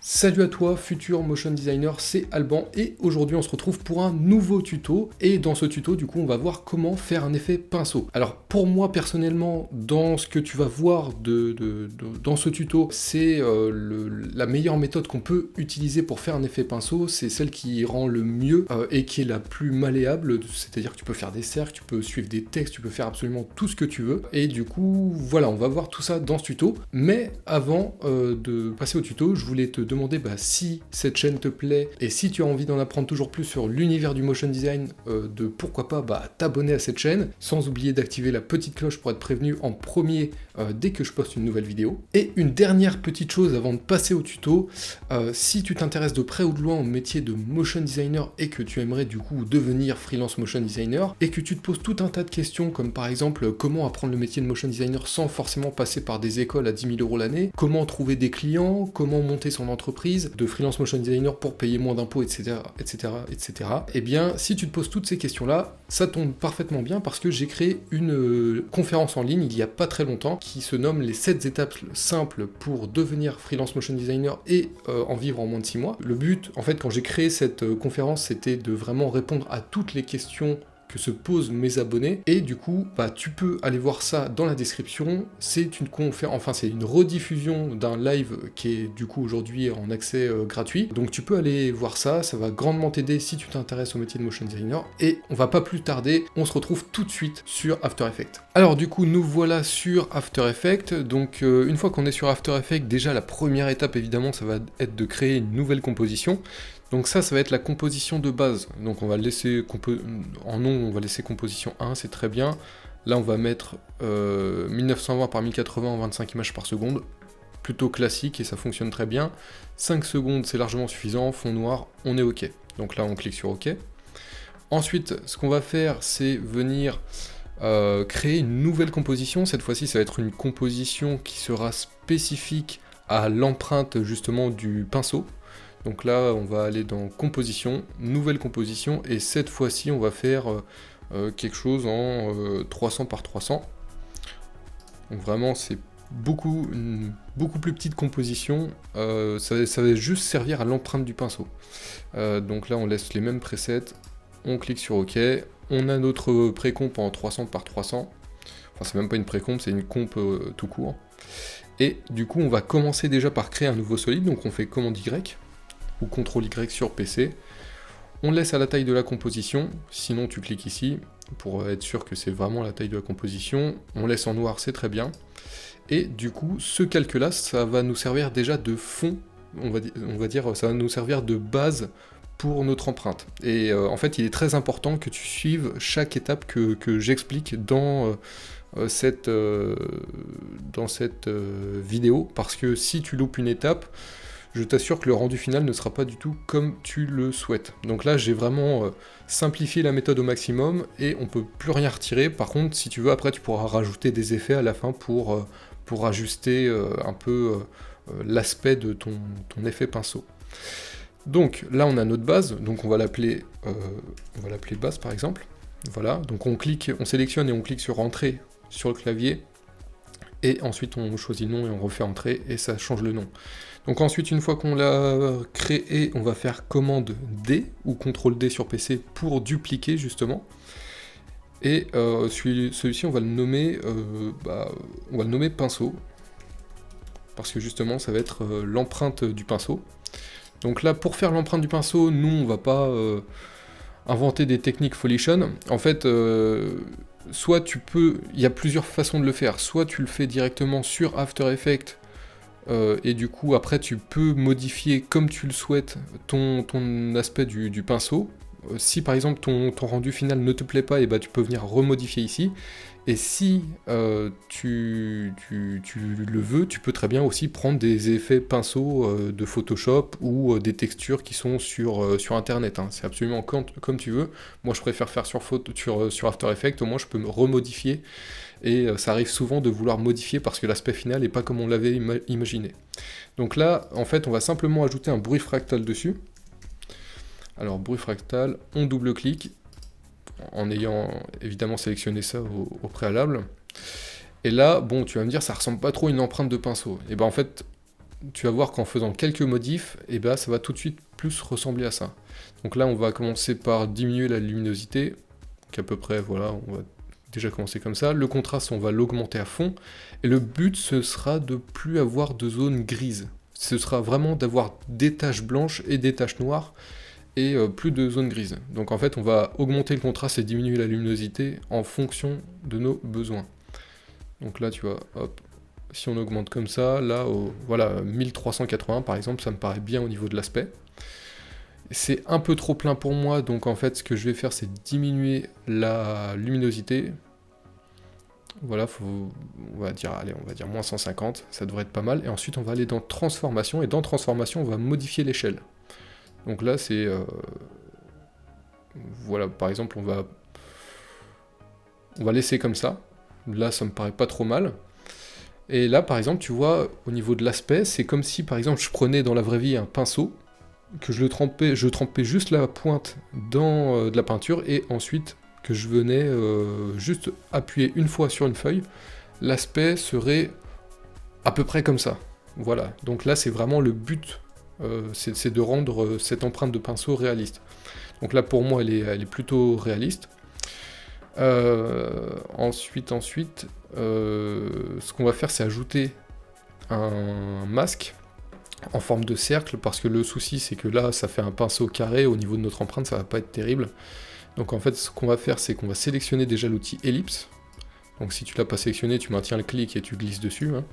Salut à toi, futur motion designer, c'est Alban et aujourd'hui on se retrouve pour un nouveau tuto et dans ce tuto du coup on va voir comment faire un effet pinceau. Alors pour moi personnellement, dans ce que tu vas voir dans ce tuto, c'est la meilleure méthode qu'on peut utiliser pour faire un effet pinceau, c'est celle qui rend le mieux et qui est la plus malléable, c'est-à-dire que tu peux faire des cercles, tu peux suivre des textes, tu peux faire absolument tout ce que tu veux et du coup voilà, on va voir tout ça dans ce tuto, mais avant de passer au tuto, je voulais te demander si cette chaîne te plaît et si tu as envie d'en apprendre toujours plus sur l'univers du motion design, de pourquoi pas t'abonner à cette chaîne, sans oublier d'activer la petite cloche pour être prévenu en premier dès que je poste une nouvelle vidéo. Et une dernière petite chose avant de passer au tuto, si tu t'intéresses de près ou de loin au métier de motion designer et que tu aimerais du coup devenir freelance motion designer et que tu te poses tout un tas de questions comme par exemple comment apprendre le métier de motion designer sans forcément passer par des écoles à 10 000 € l'année, comment trouver des clients, comment monter son entreprise de freelance motion designer pour payer moins d'impôts, etc., etc., etc. Eh bien, si tu te poses toutes ces questions-là, ça tombe parfaitement bien parce que j'ai créé une conférence en ligne il y a pas très longtemps qui se nomme les 7 étapes simples pour devenir freelance motion designer et en vivre en moins de 6 mois. Le but, en fait, quand j'ai créé cette conférence, c'était de vraiment répondre à toutes les questions que se posent mes abonnés, et du coup, tu peux aller voir ça dans la description. C'est une c'est une rediffusion d'un live qui est du coup aujourd'hui en accès gratuit, donc tu peux aller voir ça, ça va grandement t'aider si tu t'intéresses au métier de motion designer, et on va pas plus tarder, on se retrouve tout de suite sur After Effects. Alors du coup, nous voilà sur After Effects, donc une fois qu'on est sur After Effects, déjà la première étape évidemment, ça va être de créer une nouvelle composition. Donc ça va être la composition de base. Donc on va laisser en nom, on va laisser composition 1, c'est très bien. Là on va mettre 1920 par 1080 en 25 images par seconde. Plutôt classique et ça fonctionne très bien. 5 secondes c'est largement suffisant, fond noir, on est OK. Donc là on clique sur OK. Ensuite, ce qu'on va faire, c'est venir créer une nouvelle composition. Cette fois-ci, ça va être une composition qui sera spécifique à l'empreinte justement du pinceau. Donc là, on va aller dans composition, nouvelle composition, et cette fois-ci, on va faire quelque chose en 300 par 300. Donc vraiment, c'est une beaucoup plus petite composition, ça va juste servir à l'empreinte du pinceau. Donc là, on laisse les mêmes presets, on clique sur OK, on a notre précomp en 300 par 300, enfin c'est même pas une précomp, c'est une comp tout court. Et du coup, on va commencer déjà par créer un nouveau solide, donc on fait commande Y, ou CTRL Y sur PC. On laisse à la taille de la composition, sinon tu cliques ici, pour être sûr que c'est vraiment la taille de la composition. On laisse en noir, c'est très bien. Et du coup, ce calque-là, ça va nous servir déjà de fond, on va dire, ça va nous servir de base pour notre empreinte. Et en fait, il est très important que tu suives chaque étape que j'explique dans cette vidéo, parce que si tu loupes une étape, je t'assure que le rendu final ne sera pas du tout comme tu le souhaites. Donc là, j'ai vraiment simplifié la méthode au maximum, et on peut plus rien retirer. Par contre, si tu veux, après, tu pourras rajouter des effets à la fin pour ajuster un peu l'aspect de ton effet pinceau. Donc là, on a notre base, donc on va l'appeler base par exemple. Voilà, donc on sélectionne et on clique sur Entrée sur le clavier, et ensuite on choisit le nom et on refait Entrée, et ça change le nom. Donc ensuite, une fois qu'on l'a créé, on va faire commande D ou CTRL D sur PC pour dupliquer justement. Et celui-ci, on va le nommer pinceau, parce que justement, ça va être l'empreinte du pinceau. Donc là, pour faire l'empreinte du pinceau, nous, on va pas inventer des techniques folichonnes. En fait, il y a plusieurs façons de le faire. Soit tu le fais directement sur After Effects, et du coup après tu peux modifier comme tu le souhaites ton aspect du pinceau. Si par exemple ton rendu final ne te plaît pas, et tu peux venir remodifier ici, et si tu le veux, tu peux très bien aussi prendre des effets pinceau de Photoshop ou des textures qui sont sur internet, hein. C'est absolument comme tu veux. Moi je préfère faire sur After Effects, au moins je peux me remodifier. Et ça arrive souvent de vouloir modifier parce que l'aspect final n'est pas comme on l'avait imaginé. Donc là, en fait, on va simplement ajouter un bruit fractal dessus. Alors, bruit fractal, on double-clique, en ayant évidemment sélectionné ça au préalable. Et là, bon, tu vas me dire, ça ressemble pas trop à une empreinte de pinceau. Et ben en fait, tu vas voir qu'en faisant quelques modifs, et ben ça va tout de suite plus ressembler à ça. Donc là, on va commencer par diminuer la luminosité, qu'à peu près, voilà, on va déjà commencer comme ça. Le contraste, on va l'augmenter à fond, et le but, ce sera de plus avoir de zones grises. Ce sera vraiment d'avoir des taches blanches et des taches noires, et plus de zones grises. Donc en fait, on va augmenter le contraste et diminuer la luminosité en fonction de nos besoins. Donc là, tu vois, hop, si on augmente comme ça, là, voilà, 1380 par exemple, ça me paraît bien au niveau de l'aspect. C'est un peu trop plein pour moi, donc en fait, ce que je vais faire, c'est diminuer la luminosité. Voilà, on va dire moins 150, ça devrait être pas mal. Et ensuite, on va aller dans transformation, et dans transformation, on va modifier l'échelle. Donc là, c'est... voilà, par exemple, on va laisser comme ça. Là, ça me paraît pas trop mal. Et là, par exemple, tu vois, au niveau de l'aspect, c'est comme si, par exemple, je prenais dans la vraie vie un pinceau, que je trempais juste la pointe dans de la peinture, et ensuite que je venais juste appuyer une fois sur une feuille, l'aspect serait à peu près comme ça. Voilà, donc là, c'est vraiment le but, c'est de rendre cette empreinte de pinceau réaliste. Donc là, pour moi, elle est plutôt réaliste. Ensuite, ce qu'on va faire, c'est ajouter un masque en forme de cercle, parce que le souci, c'est que là, ça fait un pinceau carré, au niveau de notre empreinte, ça va pas être terrible. Donc en fait, ce qu'on va faire, c'est qu'on va sélectionner déjà l'outil ellipse. Donc si tu l'as pas sélectionné, tu maintiens le clic et tu glisses dessus. Hein.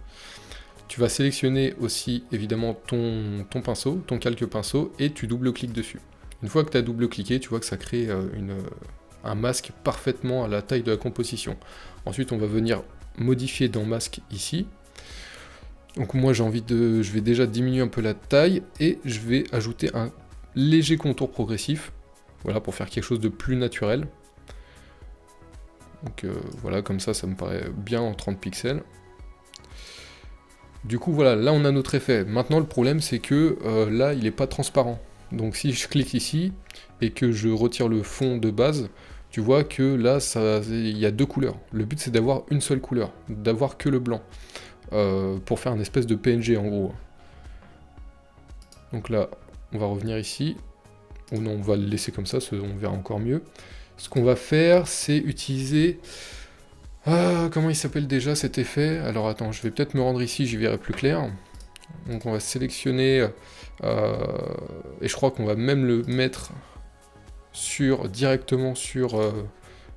Tu vas sélectionner aussi, évidemment, ton pinceau, ton calque-pinceau, et tu double-cliques dessus. Une fois que tu as double-cliqué, tu vois que ça crée un masque parfaitement à la taille de la composition. Ensuite, on va venir modifier dans masque ici. Donc moi, je vais déjà diminuer un peu la taille, et je vais ajouter un léger contour progressif, voilà, pour faire quelque chose de plus naturel. Donc voilà, comme ça me paraît bien en 30 pixels. Du coup, voilà, là on a notre effet. Maintenant, le problème, c'est que là, il n'est pas transparent. Donc si je clique ici, et que je retire le fond de base, tu vois que là, il y a deux couleurs. Le but, c'est d'avoir une seule couleur, d'avoir que le blanc, pour faire une espèce de PNG, en gros. Donc là, on va revenir ici. Ou non, on va le laisser comme ça, on verra encore mieux. Ce qu'on va faire, c'est utiliser... comment il s'appelle déjà cet effet? Alors attends, je vais peut-être me rendre ici, j'y verrai plus clair. Donc on va sélectionner... et je crois qu'on va même le mettre directement sur...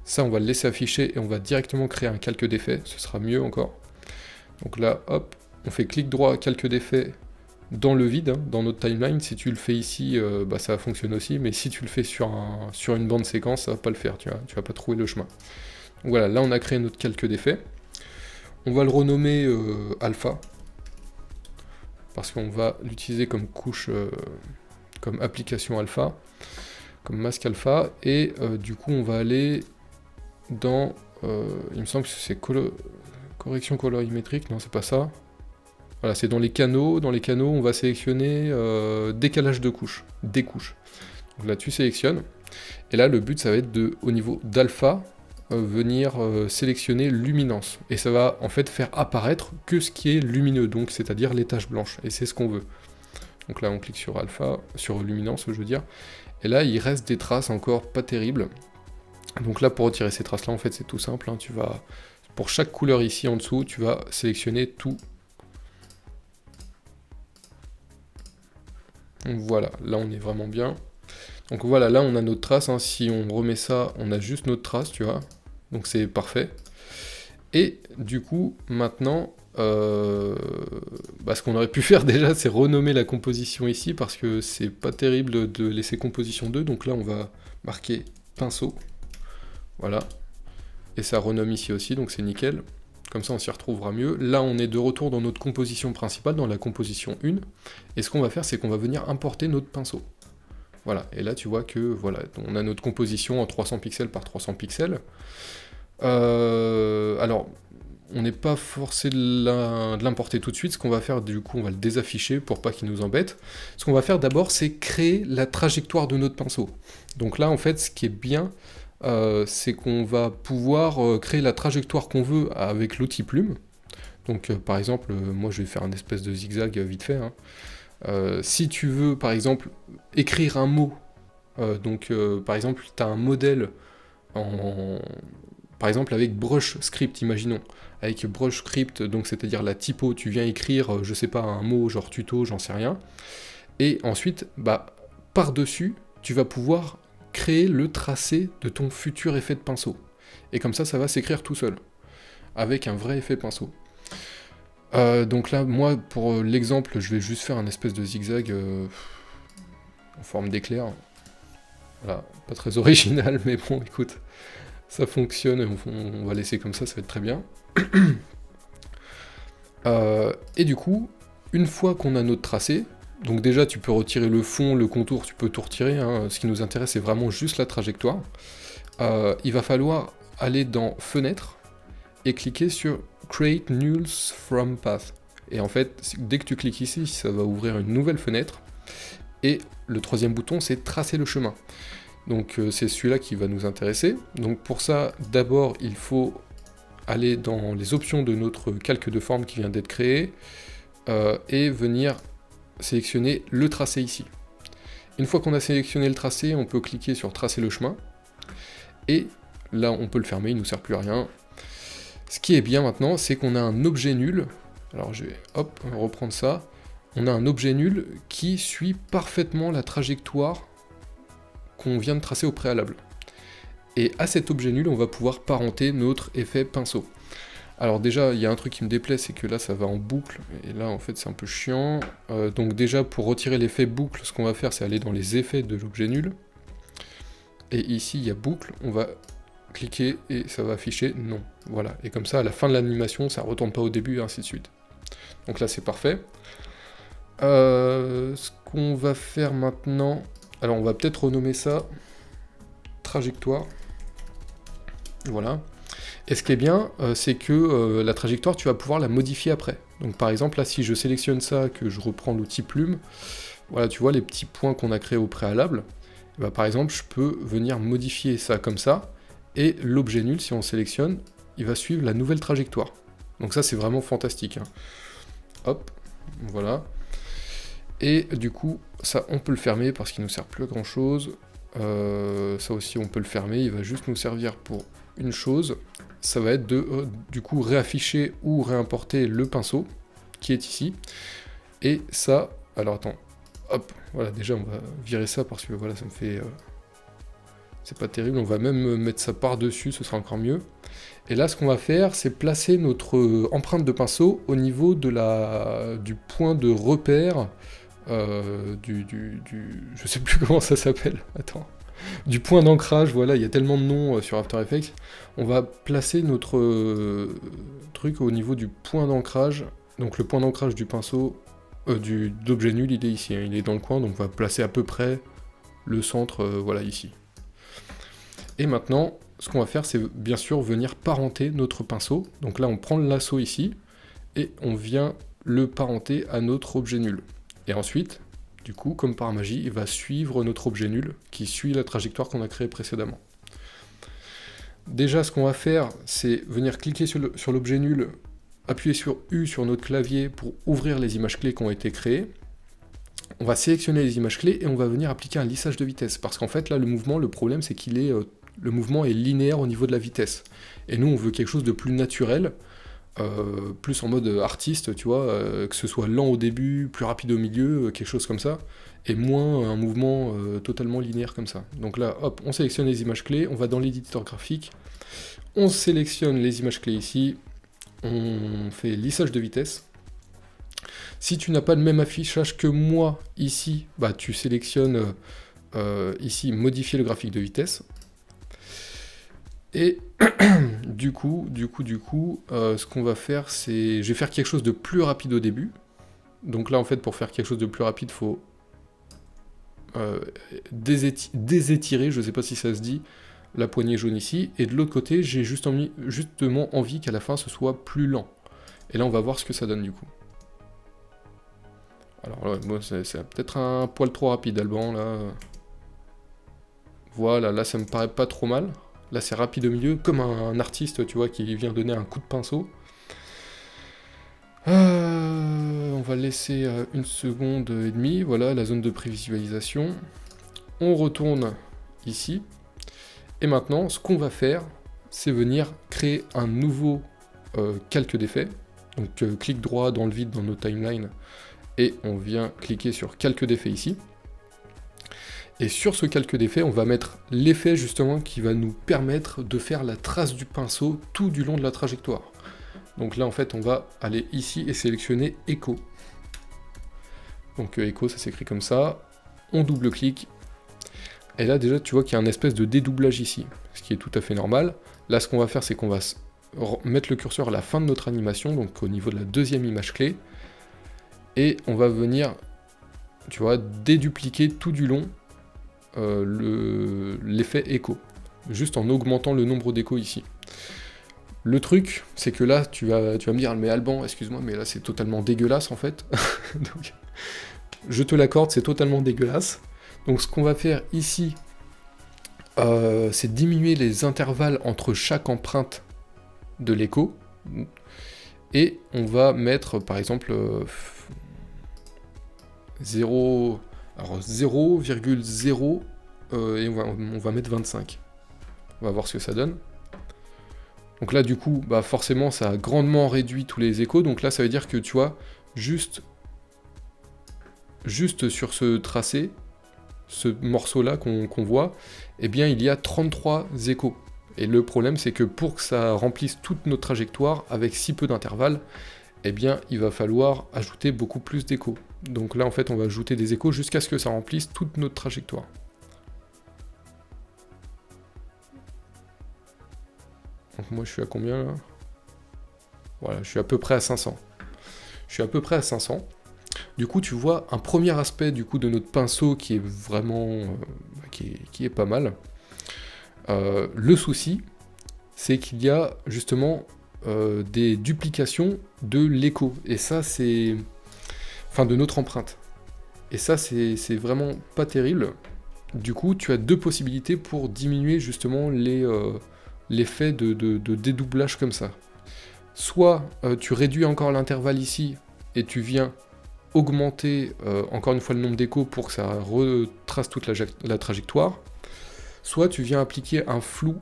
ça, on va le laisser afficher, et on va directement créer un calque d'effet, ce sera mieux encore. Donc là, hop, on fait clic droit, calque d'effet, dans le vide, hein, dans notre timeline. Si tu le fais ici, ça va fonctionner aussi, mais si tu le fais sur une bande séquence, ça va pas le faire, tu vas pas trouver le chemin. Donc voilà, là on a créé notre calque d'effet. On va le renommer alpha, parce qu'on va l'utiliser comme couche, comme application alpha, comme masque alpha, et du coup on va aller dans, il me semble que c'est correction colorimétrique, non c'est pas ça. Voilà, c'est dans les canaux. Dans les canaux, on va sélectionner décalage de couches, des couches. Donc là, tu sélectionnes. Et là, le but, ça va être au niveau d'alpha, venir sélectionner luminance. Et ça va en fait faire apparaître que ce qui est lumineux, donc c'est-à-dire les taches blanches. Et c'est ce qu'on veut. Donc là, on clique sur alpha, sur luminance, je veux dire. Et là, il reste des traces encore pas terribles. Donc là, pour retirer ces traces-là, en fait, c'est tout simple. Hein. Pour chaque couleur ici en dessous, tu vas sélectionner tout. Donc voilà, là on est vraiment bien. Donc voilà, là on a notre trace, hein. Si on remet ça, on a juste notre trace, tu vois. Donc c'est parfait. Et du coup, maintenant, ce qu'on aurait pu faire déjà, c'est renommer la composition ici, parce que c'est pas terrible de laisser composition 2. Donc là on va marquer pinceau. Voilà. Et ça renomme ici aussi, donc c'est nickel. Comme ça on s'y retrouvera mieux. Là on est de retour dans notre composition principale, dans la composition 1, et ce qu'on va faire, c'est qu'on va venir importer notre pinceau. Voilà, et là tu vois que voilà, on a notre composition en 300 pixels par 300 pixels. Alors, on n'est pas forcé de l'importer tout de suite. Ce qu'on va faire, du coup, on va le désafficher pour pas qu'il nous embête. Ce qu'on va faire d'abord, c'est créer la trajectoire de notre pinceau. Donc là, en fait, ce qui est bien, c'est qu'on va pouvoir créer la trajectoire qu'on veut avec l'outil plume. Donc par exemple, moi je vais faire un espèce de zigzag vite fait, hein. Si tu veux par exemple écrire un mot, par exemple tu as un modèle en... Par exemple avec Brush Script, imaginons. Avec Brush Script, donc c'est-à-dire la typo, tu viens écrire, je sais pas, un mot genre tuto, j'en sais rien. Et ensuite, bah, par-dessus, tu vas pouvoir créer le tracé de ton futur effet de pinceau. Et comme ça va s'écrire tout seul, avec un vrai effet pinceau. Donc là, moi, pour l'exemple, je vais juste faire un espèce de zigzag en forme d'éclair. Voilà, pas très original, mais bon, écoute, ça fonctionne, on va laisser comme ça va être très bien. Et du coup, une fois qu'on a notre tracé, donc déjà tu peux retirer le fond, le contour, tu peux tout retirer, hein. Ce qui nous intéresse c'est vraiment juste la trajectoire. Il va falloir aller dans Fenêtre et cliquer sur Create Nulls from Path. Et en fait, dès que tu cliques ici, ça va ouvrir une nouvelle fenêtre. Et le troisième bouton c'est Tracer le chemin. Donc c'est celui-là qui va nous intéresser. Donc pour ça, d'abord il faut aller dans les options de notre calque de forme qui vient d'être créé et venir sélectionner le tracé ici. Une fois qu'on a sélectionné le tracé, on peut cliquer sur Tracer le chemin, et là on peut le fermer, il ne nous sert plus à rien. Ce qui est bien maintenant, c'est qu'on a un objet nul, alors je vais reprendre ça, on a un objet nul qui suit parfaitement la trajectoire qu'on vient de tracer au préalable. Et à cet objet nul, on va pouvoir parenter notre effet pinceau. Alors déjà, il y a un truc qui me déplaît, c'est que là, ça va en boucle, et là, en fait, c'est un peu chiant. Donc déjà, pour retirer l'effet boucle, ce qu'on va faire, c'est aller dans les effets de l'objet nul. Et ici, il y a boucle, on va cliquer, et ça va afficher non. Voilà, et comme ça, à la fin de l'animation, ça ne retourne pas au début, et ainsi de suite. Donc là, c'est parfait. Ce qu'on va faire maintenant... Alors, on va peut-être renommer ça trajectoire. Voilà. Et ce qui est bien, c'est que la trajectoire, tu vas pouvoir la modifier après. Donc par exemple, là, si je sélectionne ça, que je reprends l'outil plume, voilà, tu vois les petits points qu'on a créés au préalable, et bah, par exemple, je peux venir modifier ça comme ça, et l'objet nul, si on sélectionne, il va suivre la nouvelle trajectoire. Donc ça, c'est vraiment fantastique, hein. Hop, voilà. Et du coup, ça, on peut le fermer parce qu'il ne nous sert plus à grand-chose. Ça aussi, on peut le fermer, il va juste nous servir pour une chose, ça va être de, du coup, réafficher ou réimporter le pinceau, qui est ici. Et ça, alors attends, hop, voilà, déjà, on va virer ça parce que, voilà, ça me fait... c'est pas terrible, on va même mettre ça par-dessus, ce sera encore mieux. Et là, ce qu'on va faire, c'est placer notre empreinte de pinceau au niveau de du point de repère, je sais plus comment ça s'appelle, attends, du point d'ancrage, voilà, il y a tellement de noms sur After Effects. On va placer notre truc au niveau du point d'ancrage, donc le point d'ancrage du pinceau, d'objet nul, il est ici, hein, il est dans le coin, donc on va placer à peu près le centre, voilà, ici. Et maintenant, ce qu'on va faire, c'est bien sûr venir parenter notre pinceau. Donc là, on prend le lasso ici, et on vient le parenter à notre objet nul. Et ensuite, du coup, comme par magie, il va suivre notre objet nul, qui suit la trajectoire qu'on a créée précédemment. Déjà, ce qu'on va faire, c'est venir cliquer sur l'objet nul, appuyer sur U sur notre clavier pour ouvrir les images clés qui ont été créées. On va sélectionner les images clés et on va venir appliquer un lissage de vitesse. Parce qu'en fait, là, le mouvement, le problème, c'est qu'il est... le mouvement est linéaire au niveau de la vitesse. Et nous, on veut quelque chose de plus naturel, plus en mode artiste, tu vois, que ce soit lent au début, plus rapide au milieu, quelque chose comme ça, et moins un mouvement totalement linéaire comme ça. Donc là, hop, on sélectionne les images clés, on va dans l'éditeur graphique, on sélectionne les images clés ici, on fait lissage de vitesse. Si tu n'as pas le même affichage que moi ici, bah tu sélectionnes ici modifier le graphique de vitesse. Et du coup, ce qu'on va faire, c'est... Je vais faire quelque chose de plus rapide au début. Donc là, en fait, pour faire quelque chose de plus rapide, il faut désétirer, je ne sais pas si ça se dit, la poignée jaune ici. Et de l'autre côté, j'ai justement envie qu'à la fin, ce soit plus lent. Et là, on va voir ce que ça donne du coup. Alors là, moi, c'est peut-être un poil trop rapide, Alban, là. Voilà, là, ça me paraît pas trop mal. Là, c'est rapide au milieu, comme un artiste, tu vois, qui vient donner un coup de pinceau. On va laisser 1 seconde et demie, voilà la zone de prévisualisation. On retourne ici. Et maintenant, ce qu'on va faire, c'est venir créer un nouveau calque d'effet. Donc clic droit dans le vide dans nos timelines, et on vient cliquer sur calque d'effet ici. Et sur ce calque d'effet, on va mettre l'effet justement qui va nous permettre de faire la trace du pinceau tout du long de la trajectoire. Donc là en fait on va aller ici et sélectionner Echo. Donc Echo ça s'écrit comme ça, on double-clique, et là déjà tu vois qu'il y a un espèce de dédoublage ici, ce qui est tout à fait normal. Là ce qu'on va faire c'est qu'on va mettre le curseur à la fin de notre animation, donc au niveau de la deuxième image clé, et on va venir, tu vois, dédupliquer tout du long l'effet écho, juste en augmentant le nombre d'échos ici. Le truc, c'est que là, tu vas me dire, mais Alban, excuse-moi, mais là c'est totalement dégueulasse en fait. Donc, je te l'accorde, c'est totalement dégueulasse. Donc ce qu'on va faire ici, c'est diminuer les intervalles entre chaque empreinte de l'écho, et on va mettre par exemple 0,0 et on va mettre 25. On va voir ce que ça donne. Donc là du coup, bah forcément ça a grandement réduit tous les échos, donc là ça veut dire que tu vois, juste sur ce tracé, ce morceau-là qu'on voit, eh bien il y a 33 échos. Et le problème c'est que pour que ça remplisse toute notre trajectoire, avec si peu d'intervalle, eh bien il va falloir ajouter beaucoup plus d'échos. Donc là en fait on va ajouter des échos jusqu'à ce que ça remplisse toute notre trajectoire. Donc moi je suis à combien là? Voilà, je suis à peu près à 500. Je suis à peu près à 500. Du coup tu vois un premier aspect du coup de notre pinceau qui est vraiment... qui est pas mal. Le souci, c'est qu'il y a justement des duplications de l'écho. Et ça c'est... Enfin de notre empreinte. Et ça c'est vraiment pas terrible. Du coup tu as deux possibilités pour diminuer justement l'effet de dédoublage comme ça. Soit tu réduis encore l'intervalle ici, et tu viens augmenter encore une fois le nombre d'échos pour que ça retrace toute la trajectoire, soit tu viens appliquer un flou,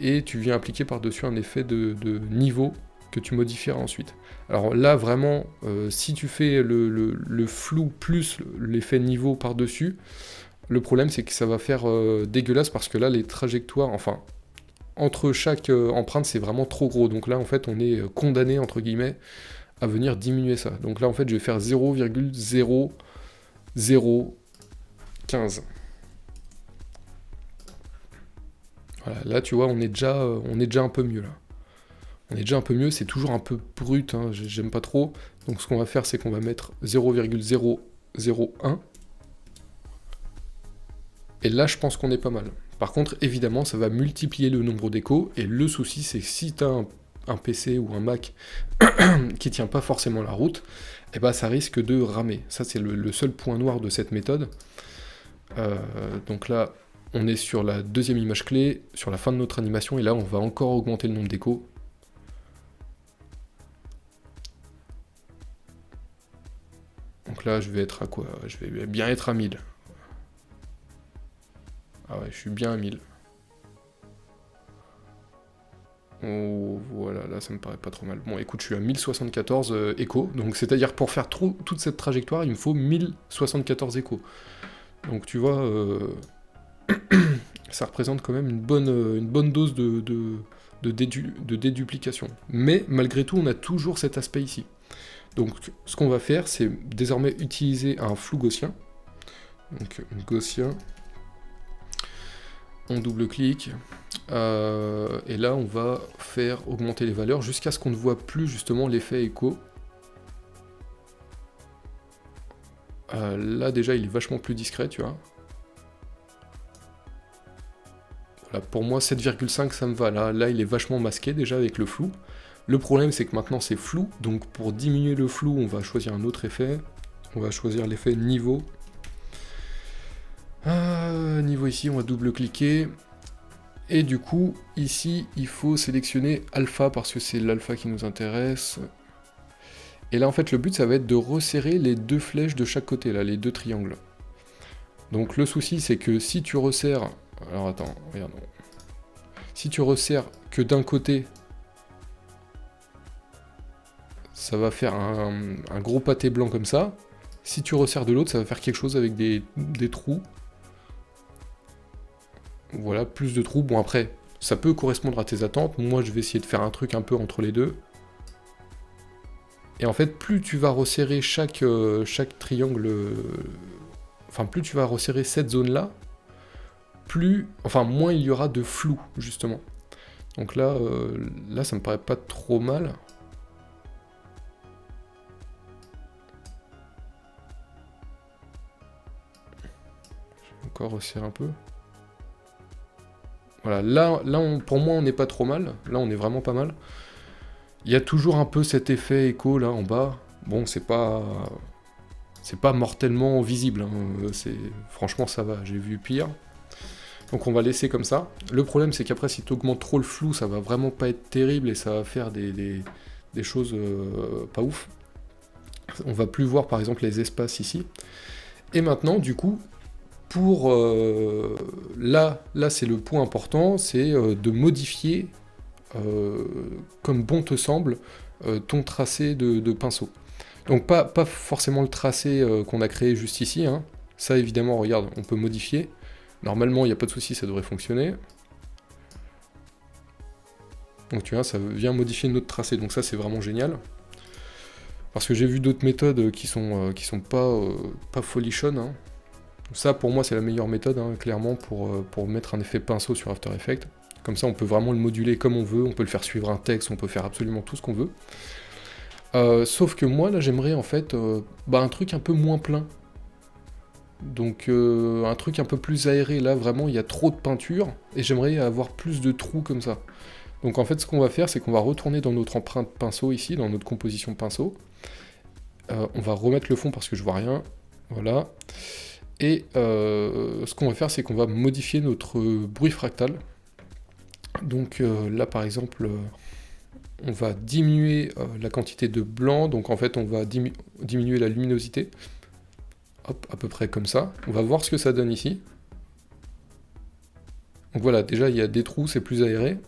et tu viens appliquer par-dessus un effet de niveau que tu modifieras ensuite. Alors là vraiment, si tu fais le flou plus l'effet niveau par-dessus, le problème c'est que ça va faire dégueulasse, parce que là les trajectoires, enfin, entre chaque empreinte c'est vraiment trop gros, donc là en fait on est condamné entre guillemets à venir diminuer ça. Donc là en fait je vais faire 0,0015. Voilà, là tu vois on est déjà un peu mieux là. On est déjà un peu mieux, c'est toujours un peu brut, hein, j'aime pas trop. Donc ce qu'on va faire c'est qu'on va mettre 0,001. Et là je pense qu'on est pas mal. Par contre évidemment ça va multiplier le nombre d'échos, et le souci c'est que si tu as un PC ou un Mac qui tient pas forcément la route, et bah ça risque de ramer. Ça c'est le seul point noir de cette méthode. Donc là on est sur la deuxième image clé, sur la fin de notre animation, et là on va encore augmenter le nombre d'échos. Donc là je vais être à quoi? Je vais bien être à 1000. Ah ouais, je suis bien à 1000. Oh, voilà, là ça me paraît pas trop mal. Bon écoute, je suis à 1074 échos, donc c'est-à-dire pour faire toute cette trajectoire, il me faut 1074 échos. Donc tu vois, ça représente quand même une bonne dose de déduplication. Mais malgré tout, on a toujours cet aspect ici. Donc ce qu'on va faire, c'est désormais utiliser un flou gaussien. Donc gaussien, on double-clique, et là on va faire augmenter les valeurs jusqu'à ce qu'on ne voit plus justement l'effet écho. Là déjà il est vachement plus discret, tu vois. Voilà, pour moi 7,5 ça me va, là il est vachement masqué déjà avec le flou. Le problème c'est que maintenant c'est flou, donc pour diminuer le flou on va choisir un autre effet. On va choisir l'effet niveau. Niveau ici, on va double-cliquer. Et du coup, ici, il faut sélectionner alpha, parce que c'est l'alpha qui nous intéresse. Et là en fait le but ça va être de resserrer les deux flèches de chaque côté, là, les deux triangles. Donc le souci c'est que si tu resserres... Alors attends, regarde. Si tu resserres que d'un côté, ça va faire un gros pâté blanc comme ça. Si tu resserres de l'autre, ça va faire quelque chose avec des trous. Voilà, plus de trous. Bon après, ça peut correspondre à tes attentes. Moi je vais essayer de faire un truc un peu entre les deux. Et en fait, plus tu vas resserrer chaque triangle... Enfin, plus tu vas resserrer cette zone-là, moins il y aura de flou, justement. Donc là, là ça me paraît pas trop mal. Je vais encore resserrer un peu. Voilà, là pour moi, on n'est pas trop mal. Là, on est vraiment pas mal. Il y a toujours un peu cet effet écho, là, en bas. Bon, c'est pas mortellement visible. Hein. Franchement, ça va, j'ai vu pire. Donc on va laisser comme ça. Le problème, c'est qu'après, si tu augmentes trop le flou, ça va vraiment pas être terrible et ça va faire des choses pas ouf. On va plus voir, par exemple, les espaces ici. Et maintenant, du coup, pour... là c'est le point important, c'est de modifier, comme bon te semble, ton tracé de pinceau. Donc pas forcément le tracé qu'on a créé juste ici, hein. Ça évidemment, regarde, on peut modifier. Normalement, il n'y a pas de souci, ça devrait fonctionner. Donc tu vois, ça vient modifier notre tracé, donc ça c'est vraiment génial. Parce que j'ai vu d'autres méthodes qui sont pas folichonnes. Hein. Ça pour moi c'est la meilleure méthode, hein, clairement, pour mettre un effet pinceau sur After Effects. Comme ça on peut vraiment le moduler comme on veut, on peut le faire suivre un texte, on peut faire absolument tout ce qu'on veut. Sauf que moi là j'aimerais en fait un truc un peu moins plein. Donc un truc un peu plus aéré, là vraiment il y a trop de peinture, et j'aimerais avoir plus de trous comme ça. Donc en fait ce qu'on va faire c'est qu'on va retourner dans notre empreinte pinceau ici, dans notre composition pinceau. On va remettre le fond parce que je vois rien, voilà. Et ce qu'on va faire c'est qu'on va modifier notre bruit fractal. Donc là par exemple on va diminuer la quantité de blanc, donc en fait on va diminuer la luminosité. Hop, à peu près comme ça. On va voir ce que ça donne ici. Donc voilà, déjà il y a des trous, c'est plus aéré.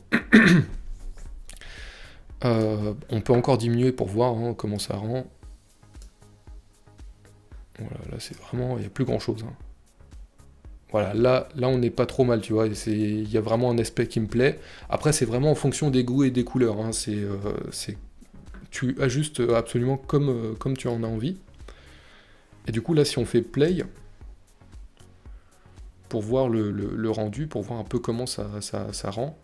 On peut encore diminuer pour voir hein, comment ça rend. Voilà, là c'est vraiment, il n'y a plus grand chose. Hein. Voilà, là on n'est pas trop mal, tu vois, il y a vraiment un aspect qui me plaît. Après c'est vraiment en fonction des goûts et des couleurs, hein. Tu ajustes absolument comme tu en as envie. Et du coup là si on fait play, pour voir le rendu, pour voir un peu comment ça rend.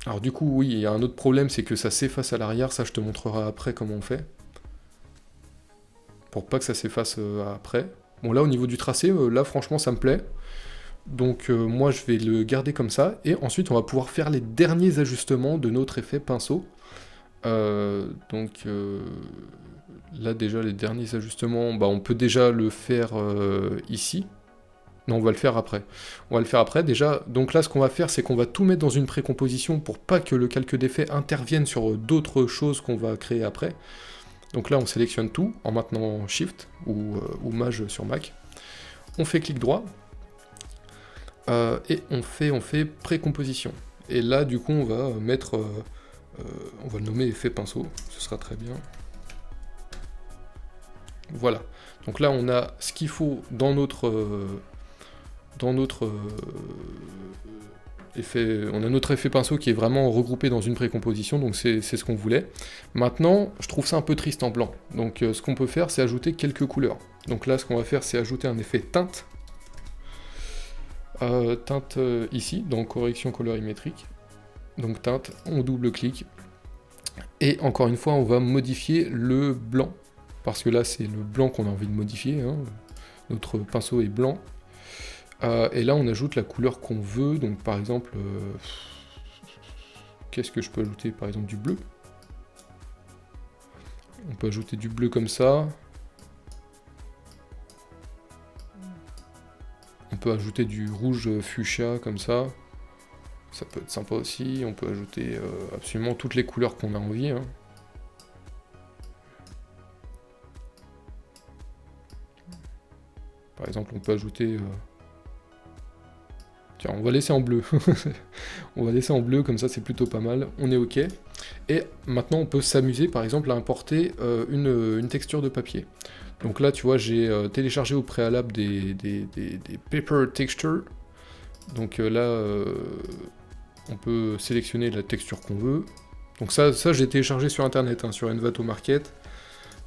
Alors du coup oui, il y a un autre problème, c'est que ça s'efface à l'arrière, ça je te montrerai après comment on fait. Pour pas que ça s'efface après. Bon là au niveau du tracé, là franchement ça me plaît. Donc moi je vais le garder comme ça, et ensuite on va pouvoir faire les derniers ajustements de notre effet pinceau. Donc là déjà les derniers ajustements, on peut déjà le faire ici. Non, on va le faire après. On va le faire après déjà. Donc là ce qu'on va faire c'est qu'on va tout mettre dans une précomposition pour pas que le calque d'effet intervienne sur d'autres choses qu'on va créer après. Donc là on sélectionne tout en maintenant Shift ou Maj sur Mac. On fait clic droit et on fait précomposition. Et là du coup on va mettre... on va le nommer effet pinceau, ce sera très bien. Voilà. Donc là on a ce qu'il faut dans notre effet, on a notre effet pinceau qui est vraiment regroupé dans une précomposition, donc c'est ce qu'on voulait. Maintenant, je trouve ça un peu triste en blanc, donc ce qu'on peut faire, c'est ajouter quelques couleurs. Donc là, ce qu'on va faire, c'est ajouter un effet teinte. Teinte ici, dans correction colorimétrique. Donc teinte, on double-clique. Et encore une fois, on va modifier le blanc, parce que là, c'est le blanc qu'on a envie de modifier. Hein. Notre pinceau est blanc. Et là on ajoute la couleur qu'on veut, donc par exemple, qu'est-ce que je peux ajouter? Par exemple du bleu. On peut ajouter du bleu comme ça. On peut ajouter du rouge fuchsia comme ça. Ça peut être sympa aussi, on peut ajouter absolument toutes les couleurs qu'on a envie. Hein. Par exemple, on peut ajouter... Tiens, on va laisser en bleu. On va laisser en bleu, comme ça c'est plutôt pas mal. On est OK. Et maintenant, on peut s'amuser, par exemple, à importer une texture de papier. Donc là, tu vois, j'ai téléchargé au préalable des paper textures. Donc là, on peut sélectionner la texture qu'on veut. Donc ça j'ai téléchargé sur Internet, hein, sur Envato Market.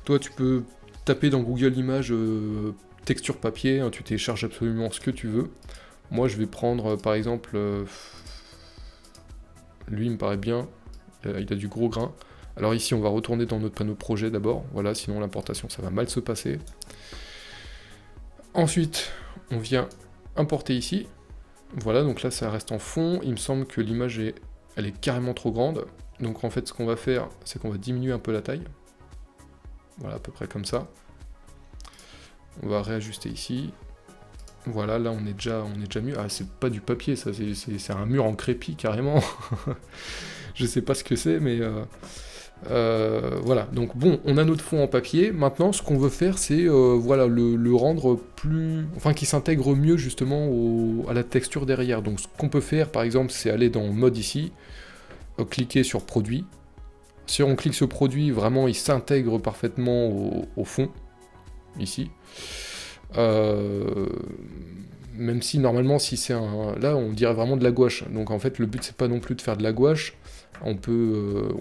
Toi, tu peux taper dans Google Images texture papier, hein, tu télécharges absolument ce que tu veux. Moi, je vais prendre, par exemple, lui, il me paraît bien, il a du gros grain. Alors ici, on va retourner dans notre panneau projet d'abord, voilà, sinon l'importation, ça va mal se passer. Ensuite, on vient importer ici. Voilà, donc là, ça reste en fond. Il me semble que l'image, elle est carrément trop grande. Donc en fait, ce qu'on va faire, c'est qu'on va diminuer un peu la taille. Voilà, à peu près comme ça. On va réajuster ici. Voilà, là on est déjà mieux. Ah, c'est pas du papier, ça, c'est un mur en crépi carrément. Je sais pas ce que c'est, mais voilà. Donc bon, on a notre fond en papier. Maintenant, ce qu'on veut faire, c'est voilà, le rendre plus... Enfin, qui s'intègre mieux justement à la texture derrière. Donc ce qu'on peut faire, par exemple, c'est aller dans mode ici, cliquer sur produit. Si on clique sur produit, vraiment, il s'intègre parfaitement au fond, ici. Même si normalement si c'est un... Là on dirait vraiment de la gouache, donc en fait le but c'est pas non plus de faire de la gouache, on peut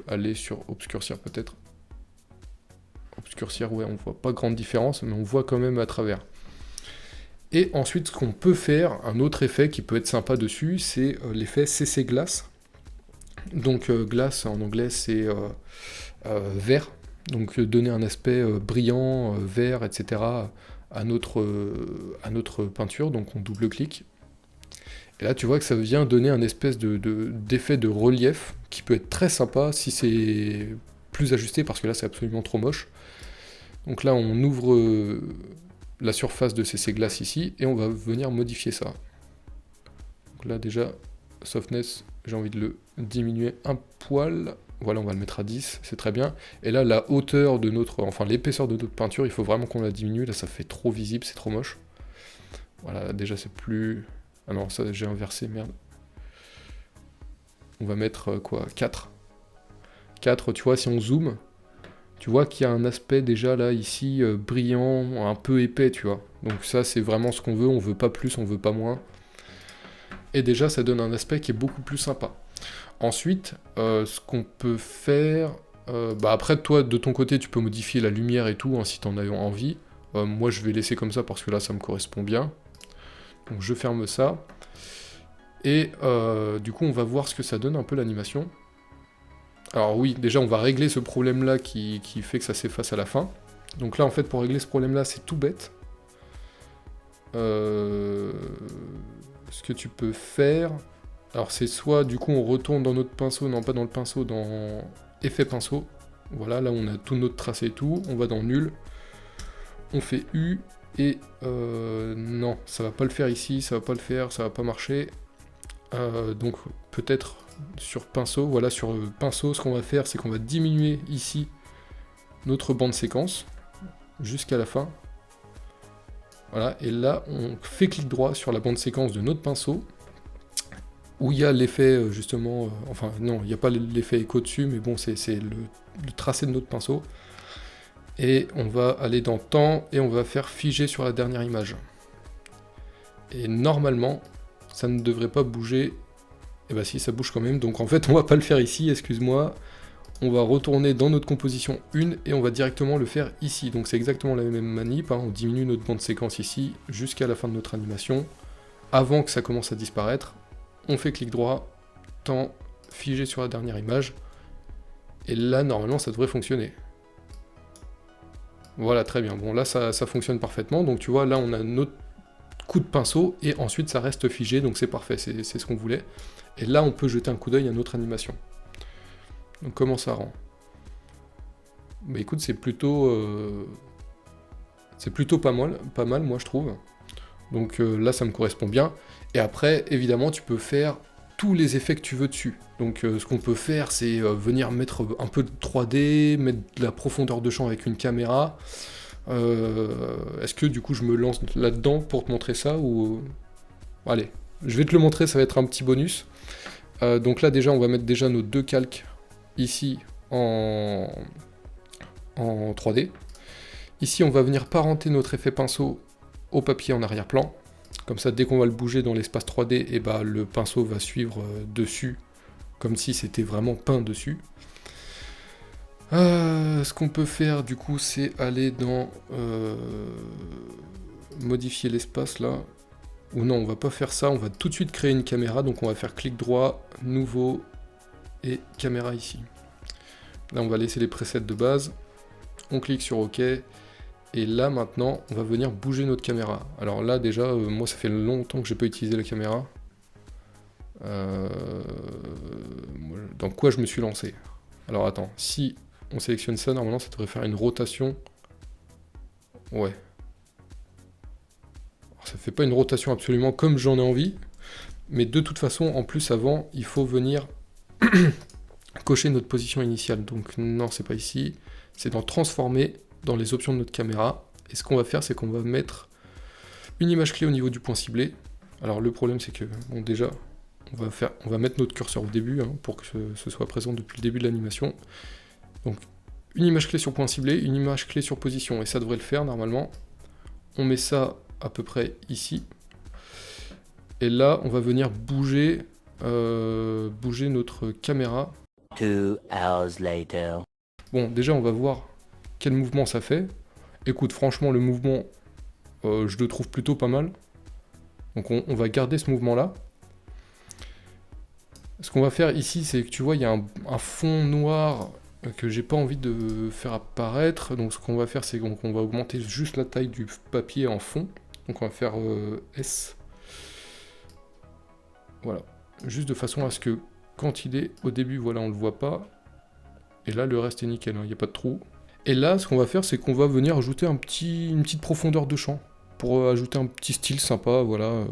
aller sur obscurcir peut-être. Obscurcir, ouais, on voit pas grande différence, mais on voit quand même à travers. Et ensuite ce qu'on peut faire, un autre effet qui peut être sympa dessus, c'est l'effet CC Glass. Donc glace en anglais c'est vert, donc donner un aspect brillant, vert, etc. à notre peinture, donc on double-clique. Et là, tu vois que ça vient donner un espèce d'effet de relief qui peut être très sympa si c'est plus ajusté, parce que là, c'est absolument trop moche. Donc là, on ouvre la surface de CC Glass ici, et on va venir modifier ça. Donc là, déjà, softness, j'ai envie de le diminuer un poil. Voilà, on va le mettre à 10, c'est très bien. Et là, la hauteur de notre... Enfin, l'épaisseur de notre peinture, il faut vraiment qu'on la diminue. Là, ça fait trop visible, c'est trop moche. Voilà, déjà, c'est plus... Ah non, ça, j'ai inversé, merde. On va mettre, quoi, 4. 4, tu vois, si on zoome, tu vois qu'il y a un aspect, déjà, là, ici, brillant, un peu épais, tu vois. Donc ça, c'est vraiment ce qu'on veut pas plus, on veut pas moins. Et déjà, ça donne un aspect qui est beaucoup plus sympa. Ensuite, ce qu'on peut faire... après, toi, de ton côté, tu peux modifier la lumière et tout, hein, si tu en as envie. Moi, je vais laisser comme ça, parce que là, ça me correspond bien. Donc, je ferme ça. Et du coup, on va voir ce que ça donne, un peu, l'animation. Alors oui, déjà, on va régler ce problème-là qui fait que ça s'efface à la fin. Donc là, en fait, pour régler ce problème-là, c'est tout bête. Ce que tu peux faire... Alors c'est soit, du coup, on retourne dans notre pinceau, non pas dans le pinceau, dans effet pinceau. Voilà, là on a tout notre tracé et tout. On va dans nul. On fait U. Et non, ça va pas le faire ici, ça va pas le faire, ça va pas marcher. Donc peut-être sur pinceau. Voilà, sur pinceau, ce qu'on va faire, c'est qu'on va diminuer ici notre bande séquence jusqu'à la fin. Voilà, et là on fait clic droit sur la bande séquence de notre pinceau, où il y a l'effet, justement, enfin non, il n'y a pas l'effet écho dessus, mais bon, c'est le tracé de notre pinceau. Et on va aller dans temps, et on va faire figer sur la dernière image. Et normalement, ça ne devrait pas bouger. Et bah si, ça bouge quand même, donc en fait, on va pas le faire ici, excuse-moi. On va retourner dans notre composition 1, et on va directement le faire ici. Donc c'est exactement la même manip, hein. On diminue notre bande séquence ici, jusqu'à la fin de notre animation, avant que ça commence à disparaître. On fait clic droit, temps, figé sur la dernière image, et là, normalement, ça devrait fonctionner. Voilà, très bien. Bon, là, ça fonctionne parfaitement, donc tu vois, là, on a notre coup de pinceau, et ensuite, ça reste figé, donc c'est parfait, c'est ce qu'on voulait. Et là, on peut jeter un coup d'œil à notre animation. Donc, comment ça rend? Bah écoute, c'est plutôt pas mal, moi, je trouve. Donc là, ça me correspond bien. Et après, évidemment, tu peux faire tous les effets que tu veux dessus. Donc ce qu'on peut faire, c'est venir mettre un peu de 3D, mettre de la profondeur de champ avec une caméra. Est-ce que du coup je me lance là-dedans pour te montrer ça ou... Allez, je vais te le montrer, ça va être un petit bonus. Donc là déjà on va mettre déjà nos 2 calques ici en 3D. Ici on va venir parenter notre effet pinceau au papier en arrière-plan. Comme ça dès qu'on va le bouger dans l'espace 3D, et bah, le pinceau va suivre dessus, comme si c'était vraiment peint dessus. Ce qu'on peut faire du coup c'est aller dans modifier l'espace là. Ou non, on va pas faire ça, on va tout de suite créer une caméra, donc on va faire clic droit, nouveau, et caméra ici. Là on va laisser les presets de base, on clique sur OK, et là maintenant on va venir bouger notre caméra. Alors là déjà, moi ça fait longtemps que j'ai pas utilisé la caméra. Dans quoi je me suis lancé? Alors attends, si on sélectionne ça, normalement ça devrait faire une rotation. Ouais. Ça fait pas une rotation absolument comme j'en ai envie, mais de toute façon, en plus avant, il faut venir cocher notre position initiale. Donc non, c'est pas ici, c'est dans transformer, dans les options de notre caméra. Et ce qu'on va faire, c'est qu'on va mettre une image clé au niveau du point ciblé. Alors le problème, c'est que, bon déjà, on va mettre notre curseur au début, hein, pour que ce soit présent depuis le début de l'animation. Donc une image clé sur point ciblé, une image clé sur position, et ça devrait le faire normalement. On met ça à peu près ici. Et là, on va venir bouger notre caméra. 2 hours later. Bon, déjà, on va voir quel mouvement ça fait. Écoute, franchement, le mouvement, je le trouve plutôt pas mal. Donc, on va garder ce mouvement-là. Ce qu'on va faire ici, c'est que tu vois, il y a un fond noir que j'ai pas envie de faire apparaître. Donc, ce qu'on va faire, c'est qu'on va augmenter juste la taille du papier en fond. Donc on va faire S. Voilà. Juste de façon à ce que quand il est au début, voilà, on le voit pas. Et là, le reste est nickel, il n'y a pas de trou. Et là, ce qu'on va faire, c'est qu'on va venir ajouter une petite profondeur de champ. Pour ajouter un petit style sympa, voilà.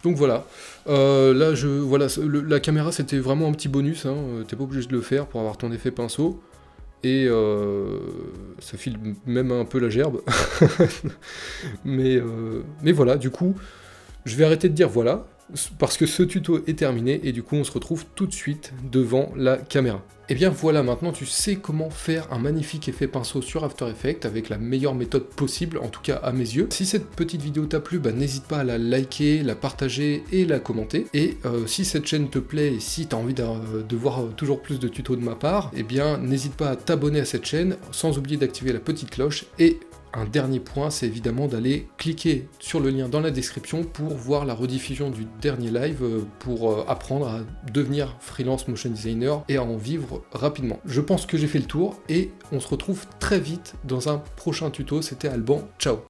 Donc voilà, là la caméra c'était vraiment un petit bonus, hein, t'es pas obligé de le faire pour avoir ton effet pinceau, et ça file même un peu la gerbe, mais voilà, du coup, je vais arrêter de dire voilà, parce que ce tuto est terminé, et du coup on se retrouve tout de suite devant la caméra. Et bien voilà, maintenant tu sais comment faire un magnifique effet pinceau sur After Effects avec la meilleure méthode possible, en tout cas à mes yeux. Si cette petite vidéo t'a plu, bah, n'hésite pas à la liker, la partager et la commenter. Et si cette chaîne te plaît et si tu as envie de voir toujours plus de tutos de ma part, eh bien n'hésite pas à t'abonner à cette chaîne, sans oublier d'activer la petite cloche. Et un dernier point, c'est évidemment d'aller cliquer sur le lien dans la description pour voir la rediffusion du dernier live, pour apprendre à devenir freelance motion designer et à en vivre rapidement. Je pense que j'ai fait le tour et on se retrouve très vite dans un prochain tuto. C'était Alban, ciao.